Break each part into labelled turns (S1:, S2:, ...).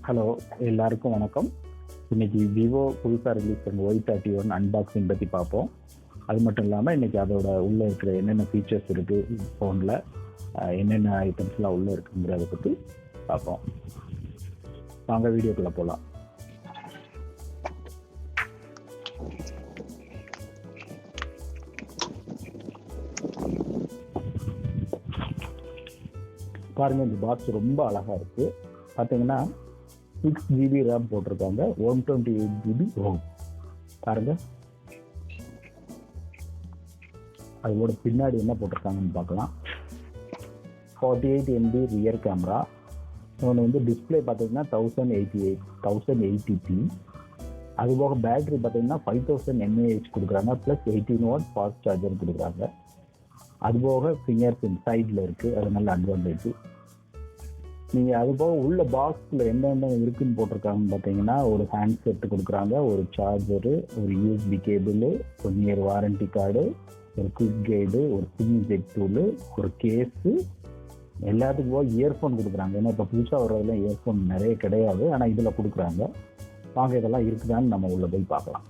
S1: Hello, எல்லாருக்கும் வணக்கம். இன்னைக்கு விவோ புதுசாக ரிலீஸ் பண்ண Y31 அன்பாக்சிங் பற்றி பார்ப்போம். அது மட்டும் இல்லாமல் இன்னைக்கு அதோட உள்ளே இருக்கிற என்னென்ன ஃபீச்சர்ஸ் இருக்குது, ஃபோனில் என்னென்ன ஐட்டம்ஸ்லாம் உள்ளே இருக்குங்கிறத பற்றி பார்ப்போம். வாங்க வீடியோக்குள்ளே போகலாம். பாருங்கள், இந்த பாக்ஸ் ரொம்ப அழகாக இருக்குது. பார்த்தீங்கன்னா 6GB RAM போட்டிருக்காங்க, 128GB ROM. பாருங்க, அதோட பின்னாடி என்ன போட்டிருக்காங்கன்னு பார்க்கலாம். 48MB rear camera. ஒன்று வந்து டிஸ்பிளே பார்த்தீங்கன்னா 1080p. அதுபோக பேட்டரி பார்த்தீங்கன்னா 5000 mAh கொடுக்குறாங்க, ப்ளஸ் 18W ஃபாஸ்ட் சார்ஜர் கொடுக்குறாங்க. அதுபோக ஃபிங்கர் பிரிண்ட் சைடில் இருக்குது, அது நல்ல அட்வான்டேஜ். நீங்கள் அதுபோக உள்ள பாக்ஸில் என்னென்ன இருக்குன்னு போட்டிருக்காங்கன்னு பார்த்தீங்கன்னா, ஒரு ஹேண்ட் செட்டு கொடுக்குறாங்க, ஒரு சார்ஜரு, ஒரு USB கேபிள், ஒரு நியர் வாரண்டி கார்டு, ஒரு குவிக் கைடு, ஒரு சிம் ஜெக் டூலு, ஒரு கேஸு, எல்லாத்துக்கும் போக இயர்ஃபோன் கொடுக்குறாங்க. ஏன்னா இப்போ புதுசாக வர்றதுலாம் இயர்ஃபோன் நிறைய கிடையாது, ஆனால் இதில் கொடுக்குறாங்க. வாங்க இதெல்லாம் இருக்குதான்னு நம்ம உள்ள போய் பார்க்கலாம்.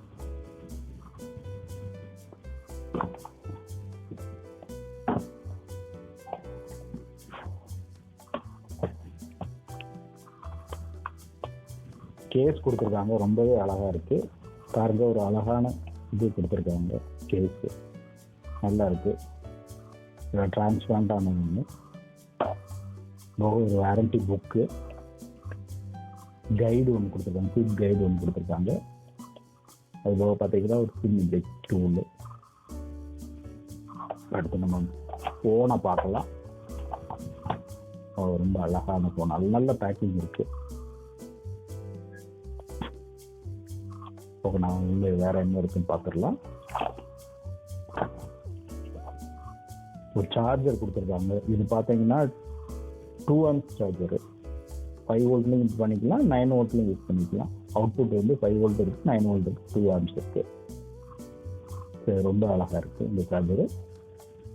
S1: கேஸ் கொடுத்துருக்காங்க, ரொம்பவே அழகாக இருக்குது. பாருங்க, ஒரு அழகான இது கொடுத்துருக்காங்க. கேஸு நல்லா இருக்குது, டிரான்ஸ்பரண்டான ஒன்று. ஒரு வாரண்டி புக்கு, கைடு ஒன்று கொடுத்துருக்காங்க, குவிக் கைடு ஒன்று கொடுத்துருக்காங்க. அதுபோக பார்த்தீங்கன்னா ஒரு சிம் ஜெக் டூலு. அடுத்து நம்ம ஃபோனை பார்க்கலாம். ரொம்ப அழகான ஃபோன், நல்ல பேக்கிங் இருக்குது. நான் உள்ள வேற என்ன இருக்குன்னு பார்த்துடலாம். ஒரு சார்ஜர் கொடுத்துருக்காங்க. இது பார்த்தீங்கன்னா 2A சார்ஜரு. 5V யூஸ் பண்ணிக்கலாம், 9V யூஸ் பண்ணிக்கலாம். அவுட்புட் வந்து 5V இருக்குது, 9V இருக்குது, 2A இருக்குது. ரொம்ப அழகாக இருக்குது இந்த சார்ஜரு.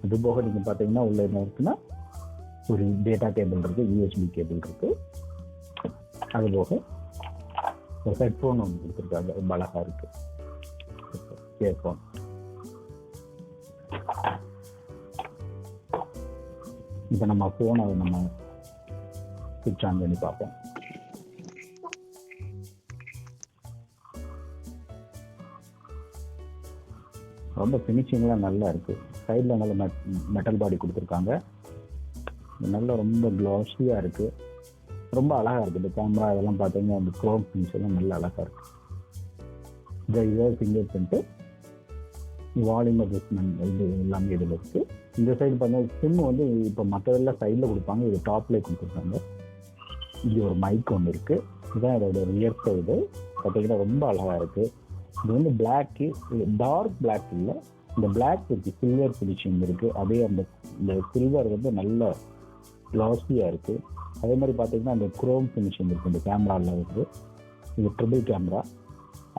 S1: அது போக நீங்கள் பார்த்தீங்கன்னா உள்ள என்ன இருக்குன்னா, ஒரு டேட்டா கேபிள் இருக்குது, USB கேபிள் இருக்குது. அதுபோக ஒரு ஹெட்ஃபோன் ஒன்று கொடுத்துருக்காங்க, ரொம்ப அழகாக இருக்குது இயர்ஃபோன். இப்போ நம்ம ஃபோனை நம்ம சுவிட்ச் ஆன் பண்ணி பார்ப்போம். ரொம்ப ஃபினிஷிங்லாம் நல்லா இருக்குது. சைடில் நல்ல மெட்டல் பாடி கொடுத்துருக்காங்க, ரொம்ப க்ளாஸியாக இருக்குது, ரொம்ப அழகாக இருக்குது. இந்த கேமரா இதெல்லாம் பார்த்தீங்கன்னா அந்த க்ரோம் ஃபினிஷ் எல்லாம் நல்ல அழகாக இருக்குது. இந்த ஃபிங்கர் பிரிண்ட்டு, வால்யூம் அட்ஜஸ்ட்மெண்ட் இது எல்லாமே இதில் இருக்குது. இந்த சைடு பார்த்தீங்கன்னா சிம் வந்து இப்போ மற்றதெல்லாம் சைடில் கொடுப்பாங்க, இது டாப்லேயே கொடுத்துருக்காங்க. இது ஒரு மைக் ஒன்று இருக்குது. இதுதான் இதோட ரியர் சைடு. பார்த்தீங்கன்னா ரொம்ப அழகாக இருக்குது. இது வந்து பிளாக்கு, டார்க் பிளாக் இல்லை, இந்த பிளாக் இருக்குது, சில்வர் ஃபினிஷிங் இருக்குது. அதே இந்த சில்வர் வந்து நல்ல க்ளாஸியாக இருக்குது. அதே மாதிரி பார்த்தீங்கன்னா அந்த குரோம் ஃபினிஷிங் இருக்குது இந்த கேமராவில் வந்து. இது ட்ரிபிள் கேமரா.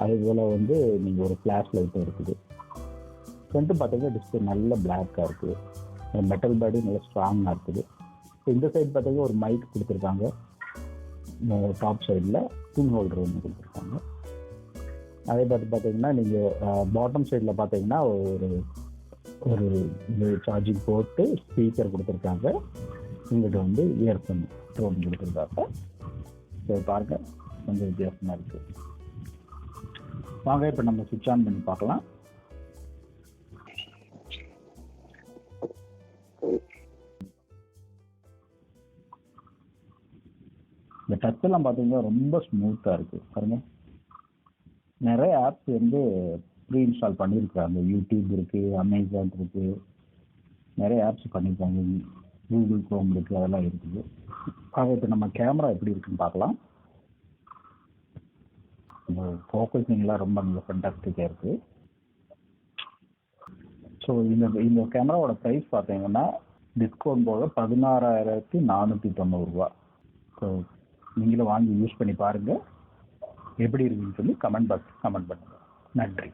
S1: அதுபோல் வந்து நீங்கள் ஒரு ஃப்ளாஷ் லைட்டும் இருக்குது. ஃப்ரண்ட்டு பார்த்தீங்கன்னா டிஸ்பிளே நல்ல பிளாக்காக இருக்குது, மெட்டல் பாடி நல்ல ஸ்ட்ராங்காக இருக்குது. ஸோ இந்த சைடு பார்த்தீங்கன்னா ஒரு மைக் கொடுத்துருக்காங்க, டாப் சைடில் பின் ஹோல்டர் ஒன்று கொடுத்துருக்காங்க. அதே பார்த்து பார்த்தீங்கன்னா நீங்கள் பாட்டம் சைடில் பார்த்தீங்கன்னா ஒரு சார்ஜிங் போட்டு ஸ்பீக்கர் கொடுத்துருக்காங்க. இங்கிட்ட வந்து இயர்ஃபோன் ட்ரோன் கொடுத்துருக்காங்க. ஸோ பாருங்க, கொஞ்சம் வித்தியாசமாக இருக்குது. வாங்க இப்போ நம்ம சுவிட்ச் ஆன் பண்ணி பார்க்கலாம். இந்த டச் எல்லாம் பார்த்தீங்கன்னா ரொம்ப ஸ்மூத்தாக இருக்குது. பாருங்க, நிறைய ஆப்ஸ் வந்து ப்ரீ இன்ஸ்டால் பண்ணியிருக்காங்க. யூடியூப் இருக்குது, அமேசான் இருக்குது, நிறைய ஆப்ஸ் பண்ணியிருக்காங்க. கூகுள் குரோம் இருக்குது, அதெல்லாம் இருக்குது. ஆக இப்போ நம்ம கேமரா எப்படி இருக்குன்னு பார்க்கலாம். இந்த ஃபோக்கஸிங்லாம் ரொம்ப நல்ல ஃபென்டாஸ்டிக்காக இருக்குது. ஸோ இந்த கேமராவோட ப்ரைஸ் பார்த்தீங்கன்னா டிஸ்கவுண்ட் போக 16,490 ரூபா. ஸோ நீங்களும் வாங்கி யூஸ் பண்ணி பாருங்கள், எப்படி இருக்குன்னு சொல்லி கமெண்ட் பாக்ஸ் கமெண்ட் பண்ணுங்கள். நன்றி.